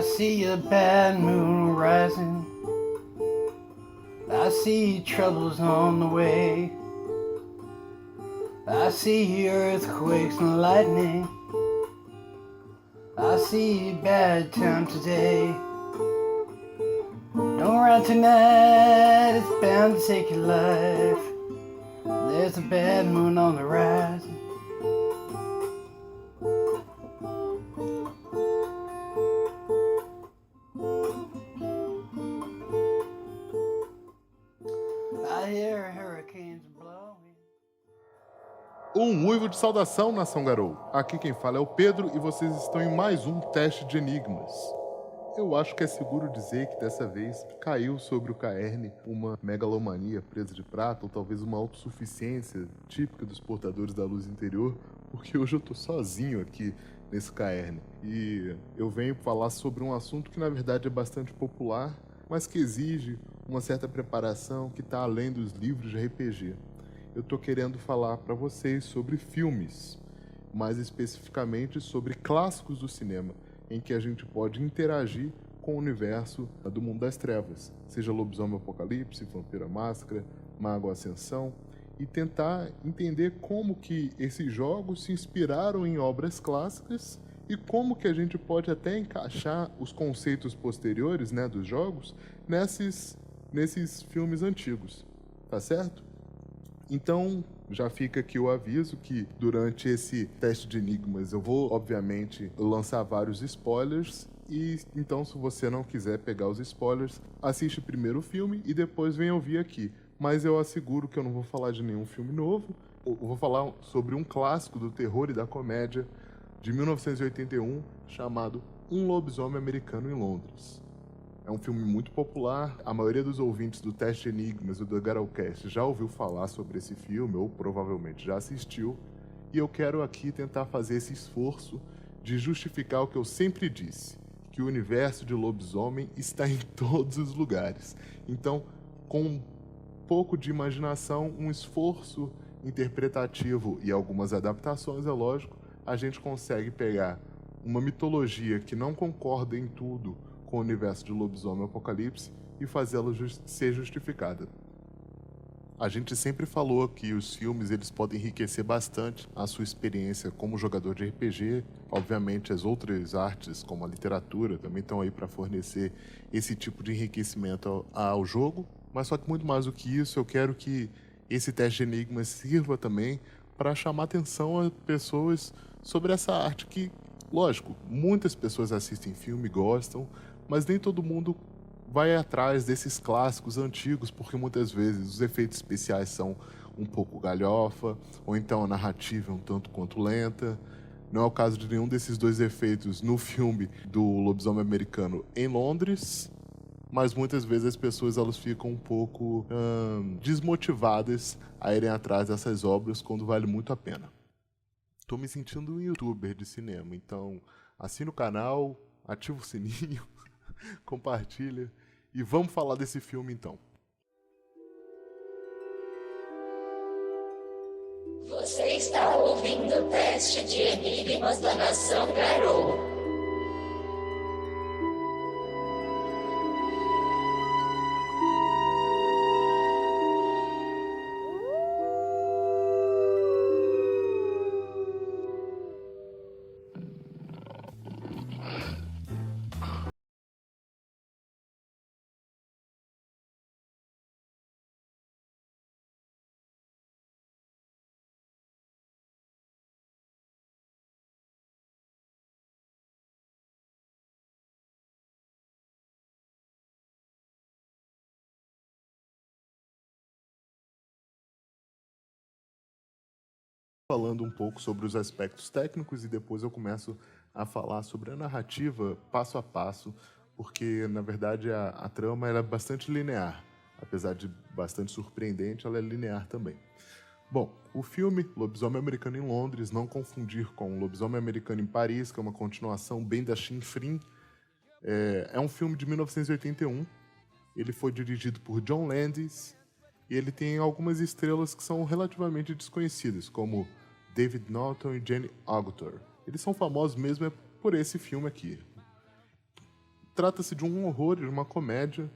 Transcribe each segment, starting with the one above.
I see a bad moon rising. I see troubles on the way. I see earthquakes and lightning. I see bad time today. Don't run tonight, it's bound to take your life. There's a bad moon on the rise. I hear hurricanes blowing. Um uivo de saudação, Nação Garou! Aqui quem fala é o Pedro e vocês estão em mais um teste de enigmas. Eu acho que é seguro dizer que dessa vez caiu sobre o Caerne uma megalomania presa de prata, ou talvez uma autossuficiência típica dos portadores da luz interior, porque hoje eu tô sozinho aqui nesse Caerne. E eu venho falar sobre um assunto que na verdade é bastante popular, mas que exige uma certa preparação que está além dos livros de RPG. Eu tô querendo falar para vocês sobre filmes, mais especificamente sobre clássicos do cinema, em que a gente pode interagir com o universo do mundo das trevas, seja Lobisomem Apocalipse, Vampiro à Máscara, Mago Ascensão, e tentar entender como que esses jogos se inspiraram em obras clássicas e como que a gente pode até encaixar os conceitos posteriores, né, dos jogos nesses filmes antigos, tá certo? Então, já fica aqui o aviso que durante esse teste de enigmas eu vou, obviamente, lançar vários spoilers. E então, se você não quiser pegar os spoilers, assiste primeiro o filme e depois vem ouvir aqui. Mas eu asseguro que eu não vou falar de nenhum filme novo. Eu vou falar sobre um clássico do terror e da comédia de 1981 chamado Um Lobisomem Americano em Londres. É um filme muito popular, a maioria dos ouvintes do Teste Enigmas e do Garalcast já ouviu falar sobre esse filme, ou provavelmente já assistiu, e eu quero aqui tentar fazer esse esforço de justificar o que eu sempre disse, que o universo de lobisomem está em todos os lugares. Então, com um pouco de imaginação, um esforço interpretativo e algumas adaptações, é lógico, a gente consegue pegar uma mitologia que não concorda em tudo com o universo de Lobisomem Apocalipse e fazê-la ser justificada. A gente sempre falou que os filmes eles podem enriquecer bastante a sua experiência como jogador de RPG. Obviamente, as outras artes, como a literatura, também estão aí para fornecer esse tipo de enriquecimento ao jogo. Mas só que muito mais do que isso, eu quero que esse teste de enigmas sirva também para chamar atenção a pessoas sobre essa arte que, lógico, muitas pessoas assistem filme, gostam, mas nem todo mundo vai atrás desses clássicos antigos, porque muitas vezes os efeitos especiais são um pouco galhofa, ou então a narrativa é um tanto quanto lenta. Não é o caso de nenhum desses dois efeitos no filme do Lobisomem Americano em Londres, mas muitas vezes as pessoas elas ficam um pouco desmotivadas a irem atrás dessas obras quando vale muito a pena. Tô me sentindo um youtuber de cinema, então assina o canal, ativa o sininho, compartilha e vamos falar desse filme então. Você está ouvindo o teste de enigmas da Nação Garou. Falando um pouco sobre os aspectos técnicos e depois eu começo a falar sobre a narrativa passo a passo, porque na verdade a trama ela é bastante linear, apesar de bastante surpreendente, ela é linear também. Bom, o filme Lobisomem Americano em Londres, não confundir com Lobisomem Americano em Paris, que é uma continuação bem da Chinfrim, é um filme de 1981, ele foi dirigido por John Landis e ele tem algumas estrelas que são relativamente desconhecidas, como David Norton e Jenny Agutter. Eles são famosos mesmo por esse filme aqui. trata-se de um horror, de uma comédia.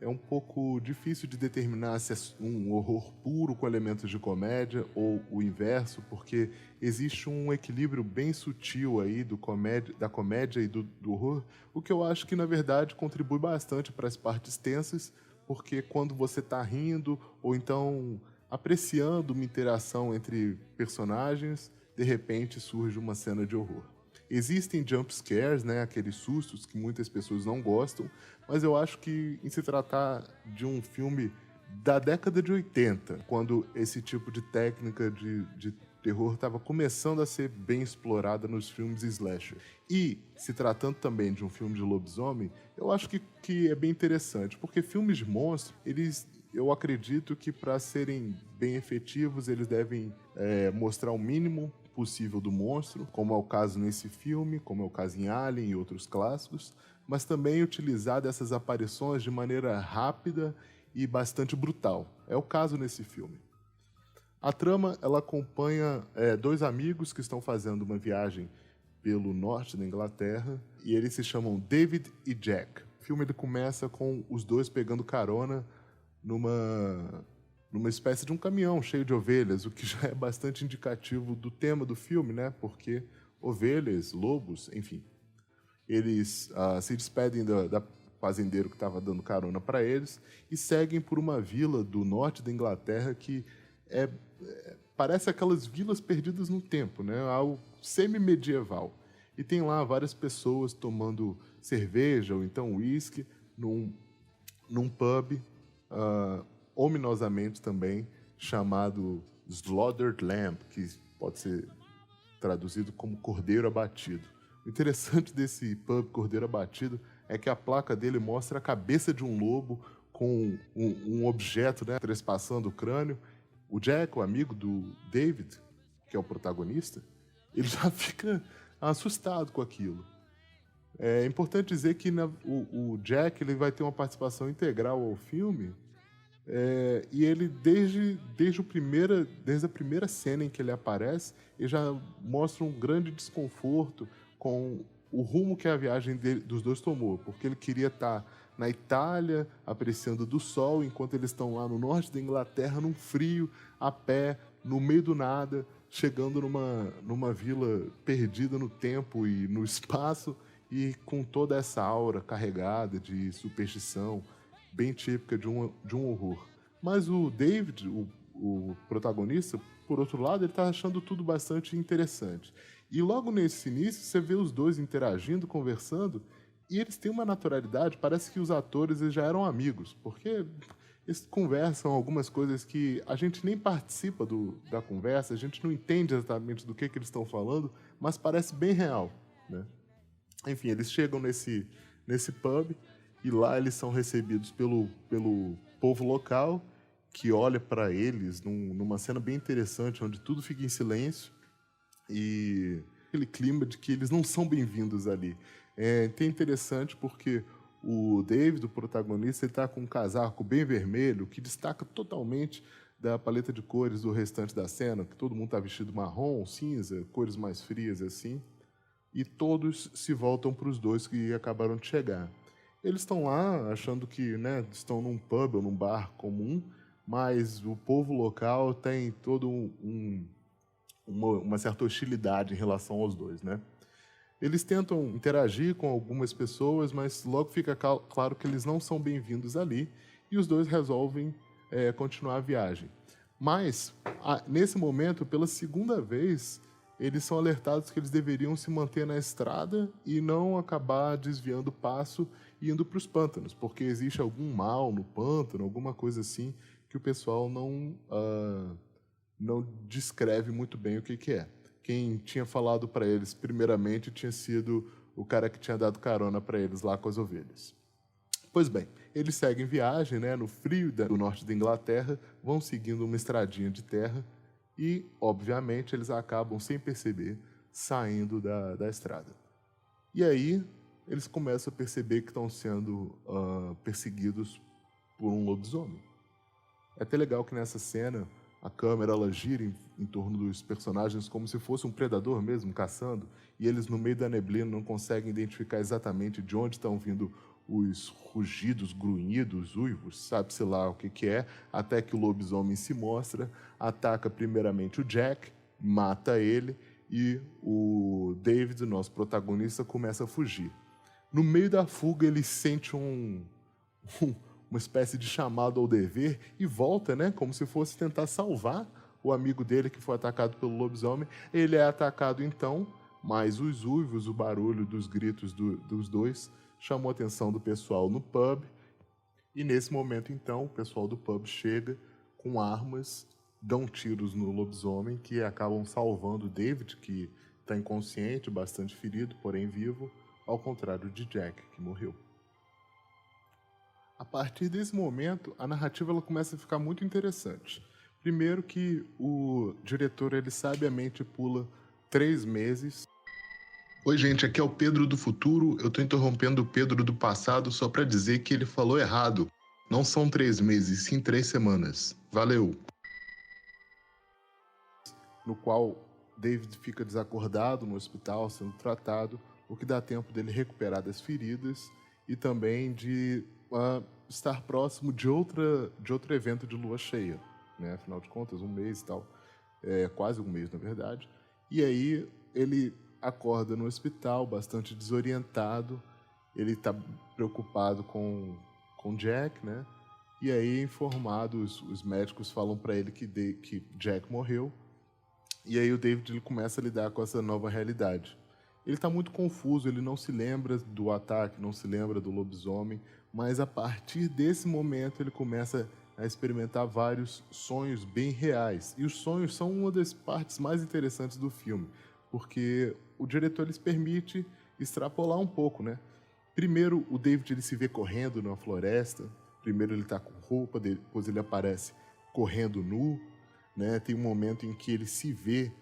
É um pouco difícil de determinar se é um horror puro com elementos de comédia ou o inverso, porque existe um equilíbrio bem sutil aí da comédia e do horror, o que eu acho que, na verdade, contribui bastante para as partes tensas, porque quando você está rindo ou então apreciando uma interação entre personagens, de repente surge uma cena de horror. Existem jump scares, né, aqueles sustos que muitas pessoas não gostam, mas eu acho que em se tratar de um filme da década de 80, quando esse tipo de técnica de terror estava começando a ser bem explorada nos filmes slasher. E, se tratando também de um filme de lobisomem, eu acho que é bem interessante, porque filmes de monstro, eu acredito que para serem bem efetivos, eles devem mostrar o mínimo possível do monstro, como é o caso nesse filme, como é o caso em Alien e outros clássicos, mas também utilizar dessas aparições de maneira rápida e bastante brutal. É o caso nesse filme. A trama ela acompanha dois amigos que estão fazendo uma viagem pelo norte da Inglaterra e eles se chamam David e Jack. O filme ele começa com os dois pegando carona numa espécie de um caminhão cheio de ovelhas, o que já é bastante indicativo do tema do filme, né? Porque ovelhas, lobos, enfim, eles se despedem da fazendeiro que estava dando carona para eles e seguem por uma vila do norte da Inglaterra que parece aquelas vilas perdidas no tempo, né? Algo semi-medieval. E tem lá várias pessoas tomando cerveja ou então uísque num pub, ominosamente também, chamado Slaughtered Lamb, que pode ser traduzido como Cordeiro Abatido. O interessante desse pub Cordeiro Abatido é que a placa dele mostra a cabeça de um lobo com um objeto, né, trespassando o crânio. O Jack, o amigo do David, que é o protagonista, ele já fica assustado com aquilo. É importante dizer que o Jack ele vai ter uma participação integral ao filme, e ele, desde a primeira cena em que ele aparece, ele já mostra um grande desconforto com o rumo que a viagem dos dois tomou, porque ele queria estar na Itália, apreciando do sol, enquanto eles estão lá no norte da Inglaterra, num frio, a pé, no meio do nada, chegando numa vila perdida no tempo e no espaço, e com toda essa aura carregada de superstição, bem típica de um horror. Mas o David, o protagonista, por outro lado, ele está achando tudo bastante interessante. E logo nesse início, você vê os dois interagindo, conversando, e eles têm uma naturalidade, parece que os atores eles já eram amigos, porque eles conversam algumas coisas que a gente nem participa da conversa, a gente não entende exatamente do que eles estão falando, mas parece bem real, né? Enfim, eles chegam nesse pub, e lá eles são recebidos pelo povo local, que olha para eles numa cena bem interessante, onde tudo fica em silêncio e aquele clima de que eles não são bem-vindos ali. É até interessante porque o David, o protagonista, ele está com um casaco bem vermelho, que destaca totalmente da paleta de cores do restante da cena, que todo mundo está vestido marrom, cinza, cores mais frias assim, e todos se voltam para os dois que acabaram de chegar. Eles estão lá achando que, né, estão num pub ou num bar comum, mas o povo local tem todo uma certa hostilidade em relação aos dois, né? Eles tentam interagir com algumas pessoas, mas logo fica claro que eles não são bem-vindos ali e os dois resolvem continuar a viagem. Mas, nesse momento, pela segunda vez, eles são alertados que eles deveriam se manter na estrada e não acabar desviando o passo e indo para os pântanos, porque existe algum mal no pântano, alguma coisa assim, que o pessoal não descreve muito bem o que é. Quem tinha falado para eles, primeiramente, tinha sido o cara que tinha dado carona para eles lá com as ovelhas. Pois bem, eles seguem viagem, né, no frio do norte da Inglaterra, vão seguindo uma estradinha de terra e, obviamente, eles acabam, sem perceber, saindo da estrada. E aí, eles começam a perceber que estão sendo perseguidos por um lobisomem. É até legal que nessa cena a câmera ela gira em torno dos personagens como se fosse um predador mesmo, caçando, e eles no meio da neblina não conseguem identificar exatamente de onde estão vindo os rugidos, grunhidos, uivos, sabe-se lá o que é, até que o lobisomem se mostra, ataca primeiramente o Jack, mata ele, e o David, nosso protagonista, começa a fugir. No meio da fuga, ele sente uma espécie de chamado ao dever e volta, né, como se fosse tentar salvar o amigo dele que foi atacado pelo lobisomem. Ele é atacado então, mas os uivos, o barulho dos gritos dos dois chamou a atenção do pessoal no pub. E nesse momento então, o pessoal do pub chega com armas, dão tiros no lobisomem, que acabam salvando o David, que está inconsciente, bastante ferido, porém vivo, ao contrário de Jack, que morreu. A partir desse momento, a narrativa ela começa a ficar muito interessante. Primeiro que o diretor ele sabiamente pula 3 meses. Oi gente, aqui é o Pedro do futuro, eu estou interrompendo o Pedro do passado só para dizer que ele falou errado. Não são 3 meses, sim 3 semanas. Valeu! No qual David fica desacordado no hospital, sendo tratado, o que dá tempo dele recuperar das feridas e também de estar próximo de outro evento de lua cheia, né? Afinal de contas, 1 mês e tal, quase 1 mês na verdade. E aí ele acorda no hospital, bastante desorientado, ele está preocupado com Jack, né? E aí, informados, os médicos falam para ele que Jack morreu. E aí o David ele começa a lidar com essa nova realidade. Ele está muito confuso, ele não se lembra do ataque, não se lembra do lobisomem, mas a partir desse momento ele começa a experimentar vários sonhos bem reais. E os sonhos são uma das partes mais interessantes do filme, porque o diretor lhes permite extrapolar um pouco, né? Primeiro, o David ele se vê correndo na floresta. Primeiro ele está com roupa, depois ele aparece correndo nu, né? Tem um momento em que ele se vê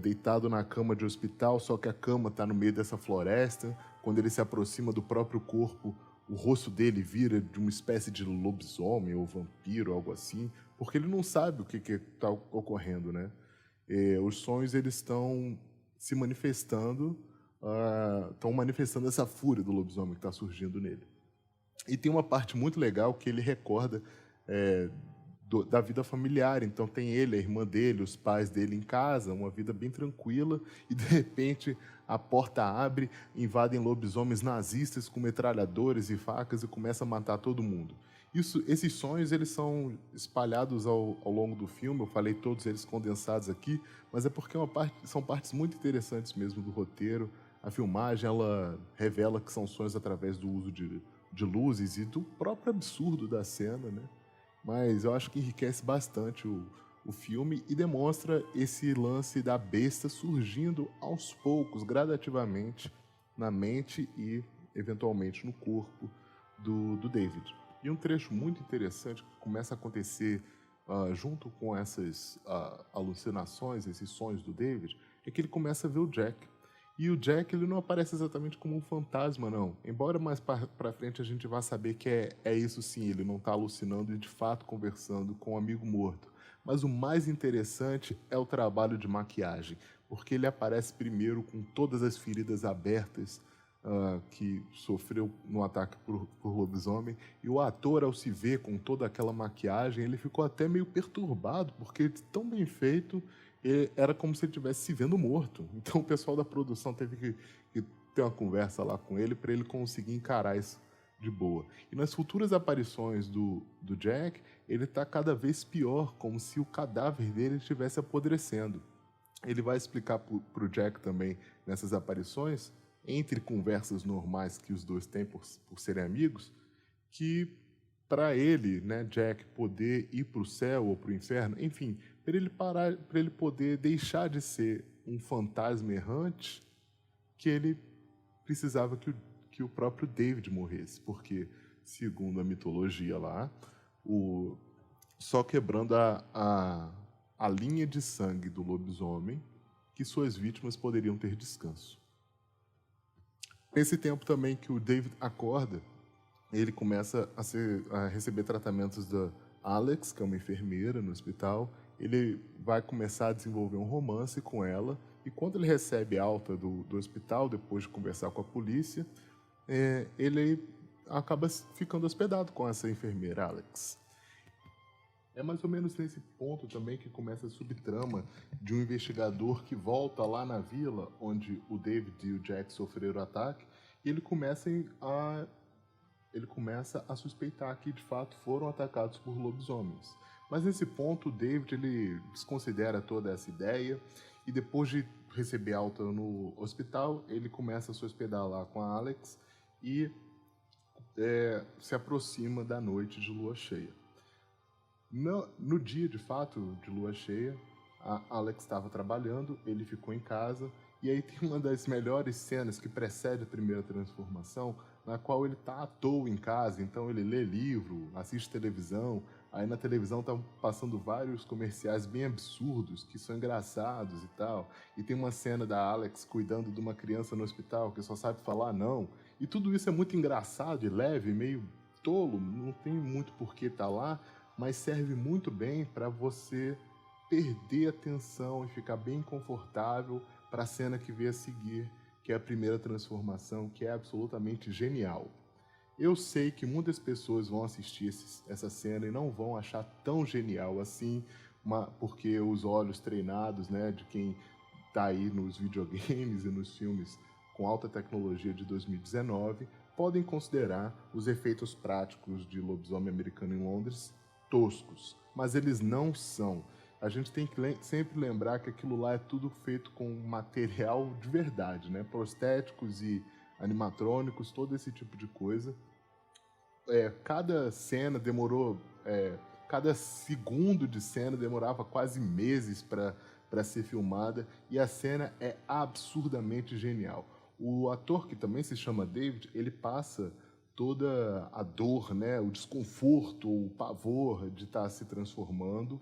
deitado na cama de hospital, só que a cama está no meio dessa floresta. Quando ele se aproxima do próprio corpo, o rosto dele vira de uma espécie de lobisomem ou vampiro, algo assim, porque ele não sabe o que está ocorrendo, né? Os sonhos eles estão se manifestando, estão manifestando essa fúria do lobisomem que está surgindo nele. E tem uma parte muito legal que ele recorda da vida familiar. Então tem ele, a irmã dele, os pais dele em casa, uma vida bem tranquila, e de repente a porta abre, invadem lobisomens nazistas com metralhadores e facas e começam a matar todo mundo. Esses sonhos eles são espalhados ao longo do filme, eu falei todos eles condensados aqui, mas é porque são partes muito interessantes mesmo do roteiro. A filmagem ela revela que são sonhos através do uso de luzes e do próprio absurdo da cena, né? Mas eu acho que enriquece bastante o filme e demonstra esse lance da besta surgindo aos poucos, gradativamente, na mente e, eventualmente, no corpo do David. E um trecho muito interessante que começa a acontecer junto com essas alucinações, esses sonhos do David, é que ele começa a ver o Jack. E o Jack ele não aparece exatamente como um fantasma, não. Embora mais pra frente a gente vá saber que é isso sim, ele não está alucinando e de fato conversando com um amigo morto. Mas o mais interessante é o trabalho de maquiagem, porque ele aparece primeiro com todas as feridas abertas que sofreu no ataque por lobisomem, e o ator, ao se ver com toda aquela maquiagem, ele ficou até meio perturbado, porque tão bem feito, era como se ele estivesse se vendo morto. Então o pessoal da produção teve que ter uma conversa lá com ele para ele conseguir encarar isso de boa. E nas futuras aparições do Jack, ele está cada vez pior, como se o cadáver dele estivesse apodrecendo. Ele vai explicar para o Jack também, nessas aparições, entre conversas normais que os dois têm por serem amigos, que para ele, né, Jack, poder ir para o céu ou para o inferno, enfim, para ele poder deixar de ser um fantasma errante, que ele precisava que o próprio David morresse, porque, segundo a mitologia lá, só quebrando a linha de sangue do lobisomem, que suas vítimas poderiam ter descanso. Nesse tempo também que o David acorda, ele começa a receber tratamentos da Alex, que é uma enfermeira no hospital, ele vai começar a desenvolver um romance com ela, e quando ele recebe alta do hospital, depois de conversar com a polícia, ele acaba ficando hospedado com essa enfermeira, Alex. É mais ou menos nesse ponto também que começa a subtrama de um investigador que volta lá na vila onde o David e o Jack sofreram o ataque, e ele começa a suspeitar que de fato foram atacados por lobisomens. Mas nesse ponto o David ele desconsidera toda essa ideia, e depois de receber alta no hospital, ele começa a se hospedar lá com a Alex e se aproxima da noite de lua cheia. No dia, de fato, de lua cheia, a Alex estava trabalhando, ele ficou em casa, e aí tem uma das melhores cenas que precede a primeira transformação, na qual ele está à toa em casa, então ele lê livro, assiste televisão, aí na televisão tá passando vários comerciais bem absurdos, que são engraçados e tal, e tem uma cena da Alex cuidando de uma criança no hospital que só sabe falar não, e tudo isso é muito engraçado e leve, meio tolo, não tem muito porquê estar lá, mas serve muito bem para você perder a atenção e ficar bem confortável para a cena que vem a seguir, que é a primeira transformação, que é absolutamente genial. Eu sei que muitas pessoas vão assistir essa cena e não vão achar tão genial assim, porque os olhos treinados, né, de quem está aí nos videogames e nos filmes com alta tecnologia de 2019 podem considerar os efeitos práticos de Lobisomem Americano em Londres toscos, mas eles não são. A gente tem que sempre lembrar que aquilo lá é tudo feito com material de verdade, né? Prostéticos e animatrônicos, todo esse tipo de coisa. Cada cena demorou... cada segundo de cena demorava quase meses para ser filmada, e a cena é absurdamente genial. O ator, que também se chama David, ele passa toda a dor, né, o desconforto, o pavor de estar se transformando,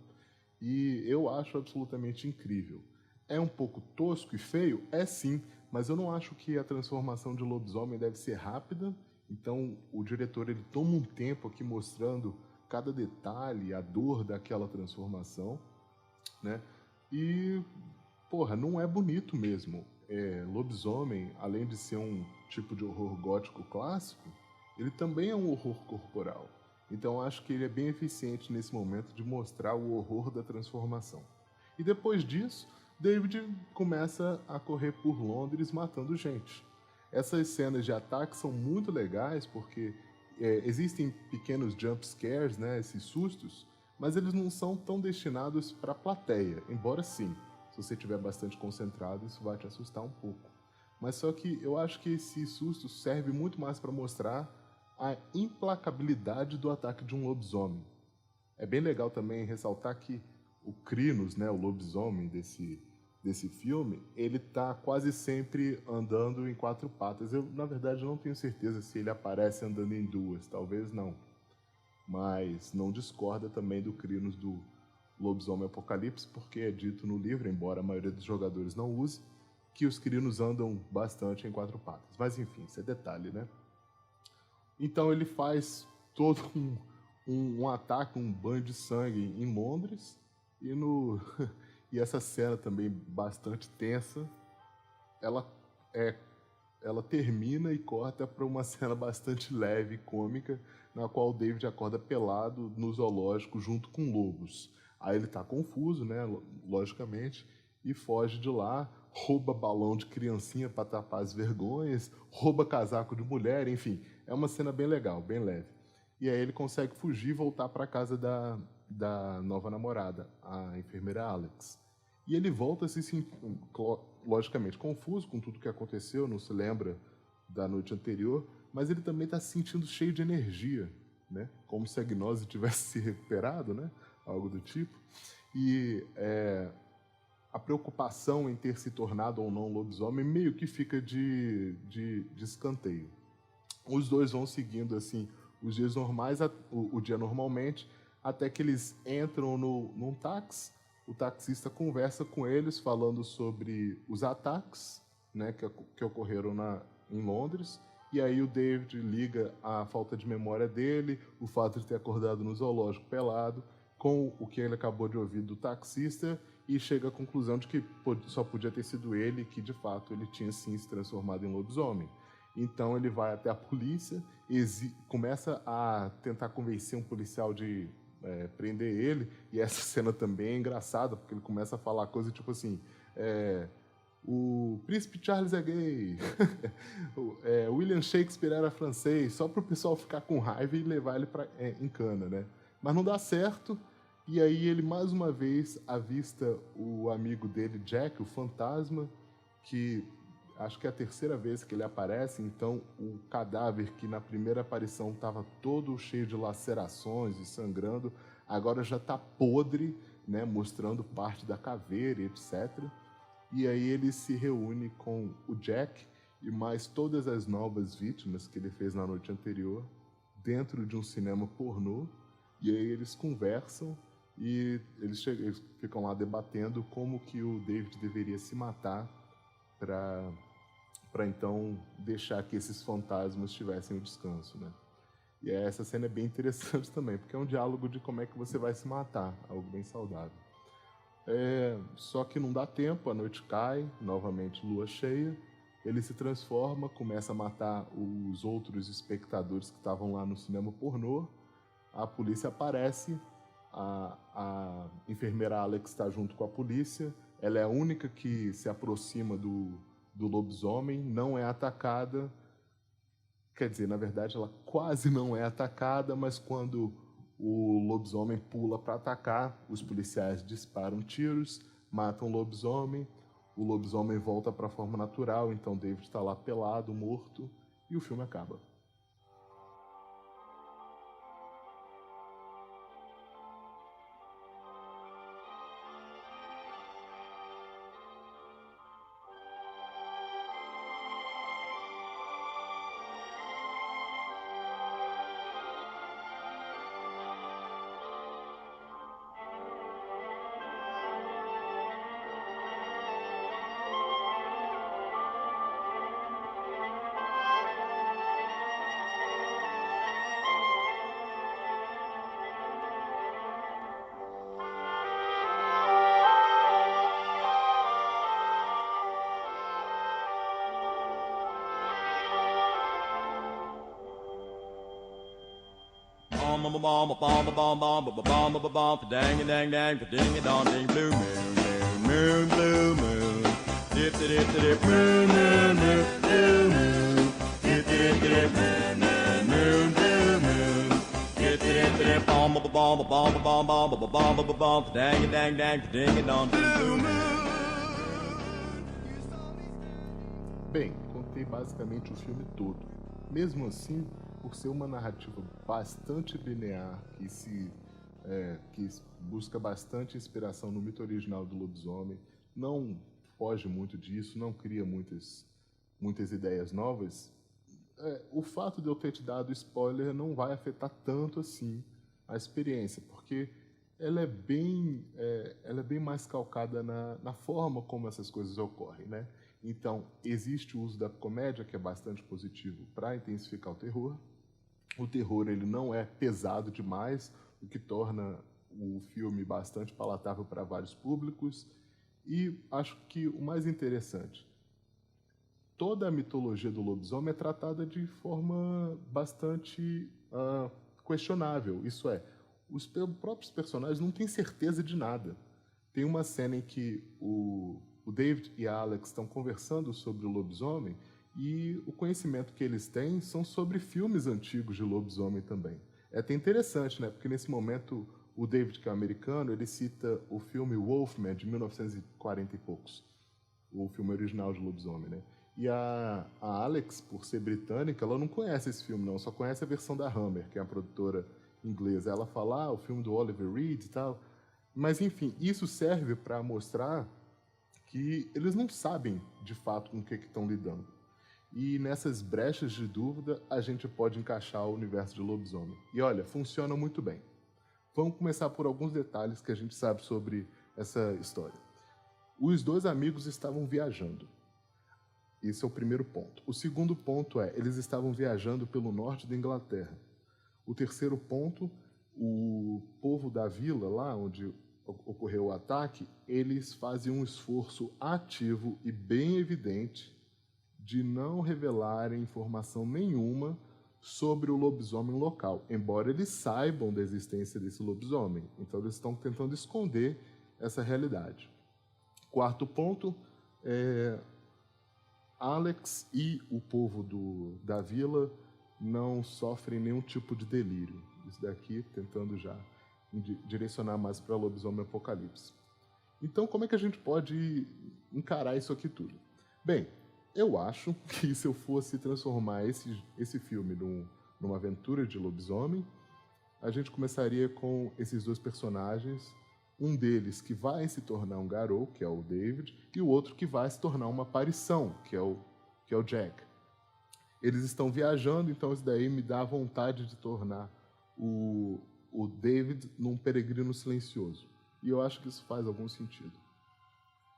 e eu acho absolutamente incrível. É um pouco tosco e feio? É sim, mas eu não acho que a transformação de lobisomem deve ser rápida, então o diretor ele toma um tempo aqui mostrando cada detalhe, a dor daquela transformação, né, e, porra, não é bonito mesmo. Lobisomem, além de ser um tipo de horror gótico clássico, ele também é um horror corporal. Então acho que ele é bem eficiente nesse momento de mostrar o horror da transformação. E depois disso, David começa a correr por Londres matando gente. Essas cenas de ataque são muito legais porque existem pequenos jump scares, né, esses sustos, mas eles não são tão destinados para a plateia, embora sim, se você estiver bastante concentrado, isso vai te assustar um pouco. Mas só que eu acho que esse susto serve muito mais para mostrar a implacabilidade do ataque de um lobisomem. É bem legal também ressaltar que o Crinos, né, o lobisomem desse filme, ele tá quase sempre andando em 4 patas. Eu, na verdade, não tenho certeza se ele aparece andando em 2, talvez não. Mas não discorda também do Crinos do Lobisomem Apocalipse, porque é dito no livro, embora a maioria dos jogadores não use, que os Crinos andam bastante em 4 patas. Mas enfim, isso é detalhe, né? Então ele faz todo um ataque, um banho de sangue em Londres, e essa cena também bastante tensa, ela termina e corta para uma cena bastante leve e cômica, na qual o David acorda pelado no zoológico junto com lobos. Aí ele tá confuso, né, logicamente, e foge de lá, rouba balão de criancinha para tapar as vergonhas, rouba casaco de mulher, enfim, é uma cena bem legal, bem leve. E aí ele consegue fugir e voltar para casa da nova namorada, a enfermeira Alex. E ele volta a se sentir, logicamente, confuso com tudo que aconteceu, não se lembra da noite anterior, mas ele também está se sentindo cheio de energia, né? Como se a gnose tivesse se recuperado, né? Algo do tipo. E a preocupação em ter se tornado ou não lobisomem meio que fica de escanteio. Os dois vão seguindo assim os dias normais, o dia normalmente, até que eles entram num táxi. O taxista conversa com eles falando sobre os ataques, né, que ocorreram em Londres, E aí o David liga a falta de memória dele, o fato de ter acordado no zoológico pelado, com o que ele acabou de ouvir do taxista, e chega à conclusão de que só podia ter sido ele, que de fato ele tinha sim se transformado em lobisomem. Então ele vai até a polícia, começa a tentar convencer um policial de prender ele, e essa cena também é engraçada, porque ele começa a falar coisa tipo assim, o príncipe Charles é gay, William Shakespeare era francês, só para o pessoal ficar com raiva e levar ele em cana, né? Mas não dá certo, e aí ele mais uma vez avista o amigo dele, Jack, o fantasma, que acho que é a terceira vez que ele aparece, então o cadáver que na primeira aparição estava todo cheio de lacerações e sangrando, agora já está podre, né, mostrando parte da caveira, etc. E aí ele se reúne com o Jack e mais todas as novas vítimas que ele fez na noite anterior, dentro de um cinema pornô, e aí eles conversam e eles ficam lá debatendo como que o David deveria se matar para então deixar que esses fantasmas tivessem o descanso, né? E essa cena é bem interessante também, porque é um diálogo de como é que você vai se matar, algo bem saudável. Só que não dá tempo, a noite cai, novamente lua cheia, ele se transforma, começa a matar os outros espectadores que estavam lá no cinema pornô, a polícia aparece, a enfermeira Alex está junto com a polícia, ela é a única que se aproxima do lobisomem, não é atacada, quer dizer, na verdade ela quase não é atacada, mas quando o lobisomem pula para atacar, os policiais disparam tiros, matam o lobisomem volta para a forma natural, então David está lá pelado, morto, e o filme acaba. Bem, contei basicamente o filme todo. Mesmo assim, por ser uma narrativa bastante linear que busca bastante inspiração no mito original do lobisomem, não foge muito disso, não cria muitas ideias novas, o fato de eu ter te dado spoiler não vai afetar tanto assim a experiência, porque ela é bem mais calcada na forma como essas coisas ocorrem, né? Então, existe o uso da comédia, que é bastante positivo para intensificar o terror. O terror ele não é pesado demais, o que torna o filme bastante palatável para vários públicos. E acho que o mais interessante, toda a mitologia do lobisomem é tratada de forma bastante questionável. Isso é, os próprios personagens não têm certeza de nada. Tem uma cena em que o David e a Alex estão conversando sobre o lobisomem e o conhecimento que eles têm são sobre filmes antigos de lobisomem também. É até interessante, né? Porque nesse momento o David, que é americano, ele cita o filme Wolfman, de 1940 e poucos. O filme original de lobisomem, né? E a Alex, por ser britânica, ela não conhece esse filme, não. Só conhece a versão da Hammer, que é a produtora inglesa. Ela fala, o filme do Oliver Reed e tal. Mas, enfim, isso serve para mostrar que eles não sabem, de fato, com o que estão lidando. E nessas brechas de dúvida, a gente pode encaixar o universo de lobisomem. E olha, funciona muito bem. Vamos começar por alguns detalhes que a gente sabe sobre essa história. Os dois amigos estavam viajando. Esse é o primeiro ponto. O segundo ponto é, eles estavam viajando pelo norte da Inglaterra. O terceiro ponto, o povo da vila, lá onde ocorreu o ataque, eles fazem um esforço ativo e bem evidente de não revelarem informação nenhuma sobre o lobisomem local, embora eles saibam da existência desse lobisomem. Então eles estão tentando esconder essa realidade. Quarto ponto, Alex e o povo da vila não sofrem nenhum tipo de delírio. Isso daqui tentando já direcionar mais para lobisomem apocalipse. Então, como é que a gente pode encarar isso aqui tudo? Bem, eu acho que se eu fosse transformar esse filme numa aventura de lobisomem, a gente começaria com esses dois personagens, um deles que vai se tornar um Garou, que é o David, e o outro que vai se tornar uma aparição, que é o Jack. Eles estão viajando, então isso daí me dá vontade de tornar o David num peregrino silencioso. E eu acho que isso faz algum sentido.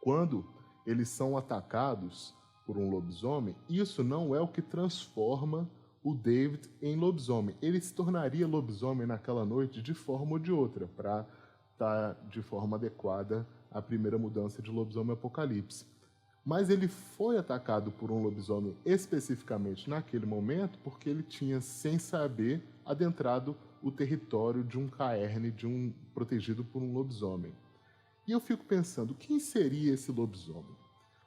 Quando eles são atacados por um lobisomem, isso não é o que transforma o David em lobisomem. Ele se tornaria lobisomem naquela noite de forma ou de outra, para estar de forma adequada à primeira mudança de lobisomem apocalipse. Mas ele foi atacado por um lobisomem especificamente naquele momento porque ele tinha, sem saber, adentrado o território de um caerne, protegido por um lobisomem. E eu fico pensando, quem seria esse lobisomem?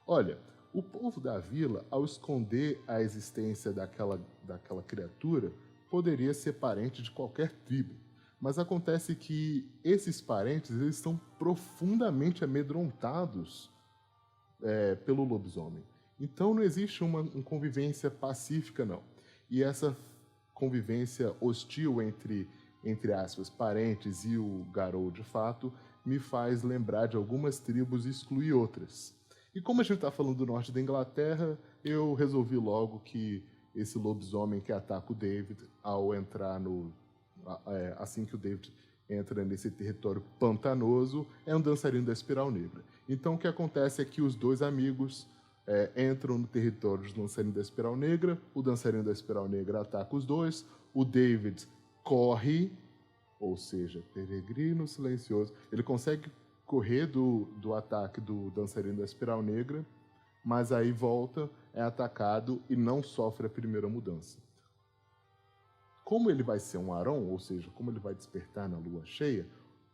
Olha, o povo da vila, ao esconder a existência daquela criatura, poderia ser parente de qualquer tribo. Mas acontece que esses parentes eles estão profundamente amedrontados pelo lobisomem. Então não existe uma convivência pacífica, não. E essa convivência hostil entre aspas, parentes e o Garou de fato, me faz lembrar de algumas tribos e excluir outras. E como a gente está falando do norte da Inglaterra, eu resolvi logo que esse lobisomem que ataca o David, ao entrar assim que o David entra nesse território pantanoso, é um dançarino da Espiral Negra. Então o que acontece é que os dois amigos entram no território do dançarino da Espiral Negra, o dançarino da Espiral Negra ataca os dois, o David corre, ou seja, peregrino silencioso, ele consegue correr do ataque do dançarino da Espiral Negra, mas aí volta, é atacado e não sofre a primeira mudança. Como ele vai ser um Aron, ou seja, como ele vai despertar na lua cheia,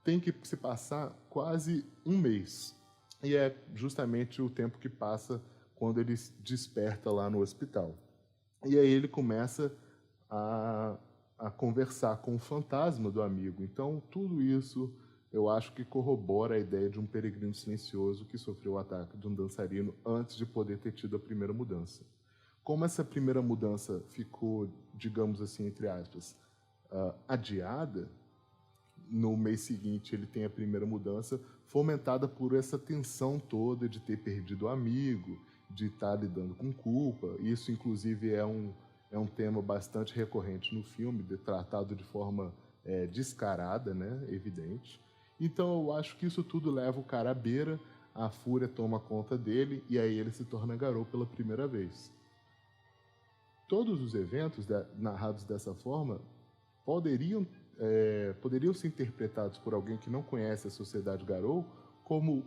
tem que se passar quase um mês. E é justamente o tempo que passa quando ele desperta lá no hospital. E aí ele começa a conversar com o fantasma do amigo. Então, tudo isso eu acho que corrobora a ideia de um peregrino silencioso que sofreu o ataque de um dançarino antes de poder ter tido a primeira mudança. Como essa primeira mudança ficou, digamos assim, entre aspas, adiada, no mês seguinte ele tem a primeira mudança, fomentada por essa tensão toda de ter perdido o amigo, de estar lidando com culpa. Isso, inclusive, é um tema bastante recorrente no filme, tratado de forma descarada, né, evidente. Então eu acho que isso tudo leva o cara à beira, a fúria toma conta dele e aí ele se torna Garou pela primeira vez. Todos os eventos narrados dessa forma poderiam ser interpretados por alguém que não conhece a sociedade Garou como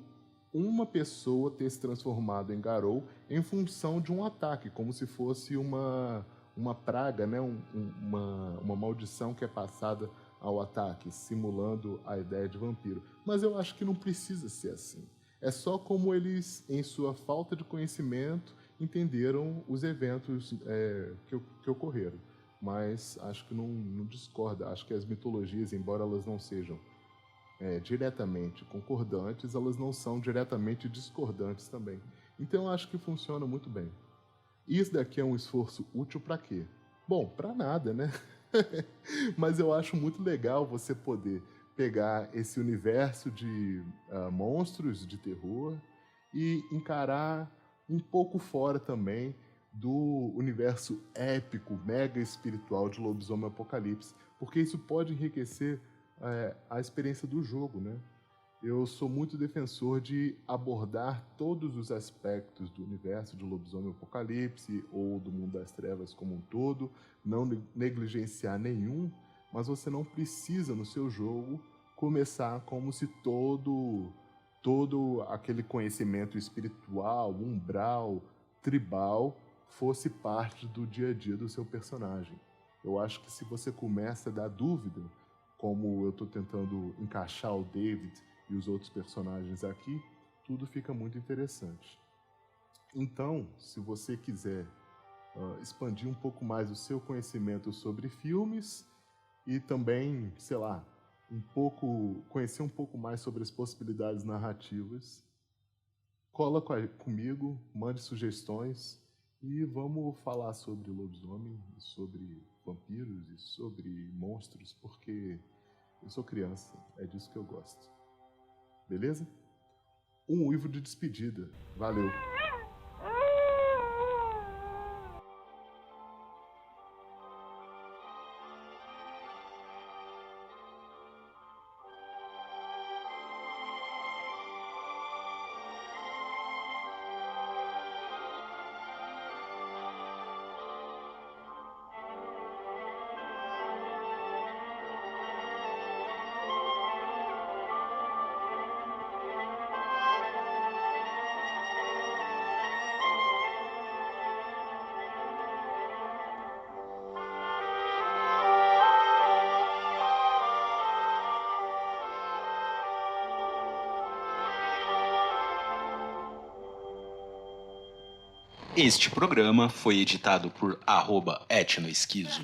uma pessoa ter se transformado em Garou em função de um ataque, como se fosse uma praga, né? uma maldição que é passada ao ataque, simulando a ideia de vampiro. Mas eu acho que não precisa ser assim. É só como eles, em sua falta de conhecimento, entenderam os eventos que ocorreram. Mas acho que não discorda. Acho que as mitologias, embora elas não sejam diretamente concordantes, elas não são diretamente discordantes também. Então eu acho que funciona muito bem. Isso daqui é um esforço útil para quê? Bom, para nada, né? Mas eu acho muito legal você poder pegar esse universo de monstros de terror e encarar um pouco fora também do universo épico, mega espiritual de Lobisomem Apocalipse, porque isso pode enriquecer a experiência do jogo, né? Eu sou muito defensor de abordar todos os aspectos do universo de Lobisomem Apocalipse ou do Mundo das Trevas como um todo, não negligenciar nenhum, mas você não precisa no seu jogo começar como se todo aquele conhecimento espiritual, umbral, tribal fosse parte do dia a dia do seu personagem. Eu acho que se você começa a dar dúvida, como eu estou tentando encaixar o David e os outros personagens aqui, tudo fica muito interessante. Então, se você quiser expandir um pouco mais o seu conhecimento sobre filmes e também, sei lá, conhecer um pouco mais sobre as possibilidades narrativas, cola comigo, mande sugestões e vamos falar sobre lobisomem, sobre vampiros e sobre monstros, porque eu sou criança, é disso que eu gosto. Beleza? Um uivo de despedida. Valeu! Este programa foi editado por @etnoesquizo.